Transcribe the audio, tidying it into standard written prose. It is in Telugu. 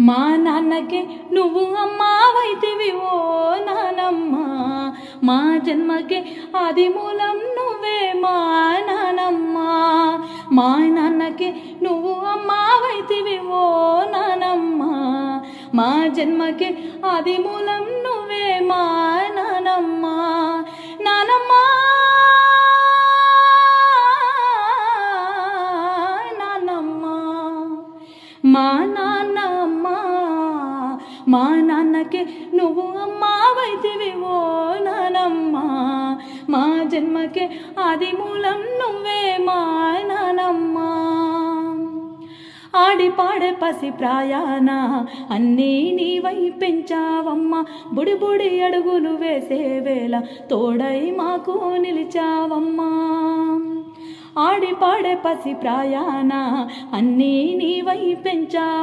మా నాన్నకి నువ్వు అమ్మావైతివి ఓ నానమ్మ, మా జన్మకి ఆది మూలం నువ్వే మా నానమ్మ. మా నాన్నకి నువ్వు అమ్మావైతివి ఓ నానమ్మ, మా జన్మకి ఆది మూలం నువ్వే మా నానమ్మ. నానమ్మ నానమ్మ మా నాన్నమ్మ, మా నాన్నకి నువ్వు అమ్మావైతివి ఓ నానమ్మ, మా జన్మకి ఆది మూలం నువ్వే మా నానమ్మ. ఆడి పాడే పసి ప్రాయాన అన్నీ నీవై పెంచావమ్మ, బుడి బుడి అడుగులు వేసే వేళ తోడై మాకు నిలిచావమ్మా. ఆడి పాడే పసి ప్రాయాన అన్నీ నీవై పెంచావు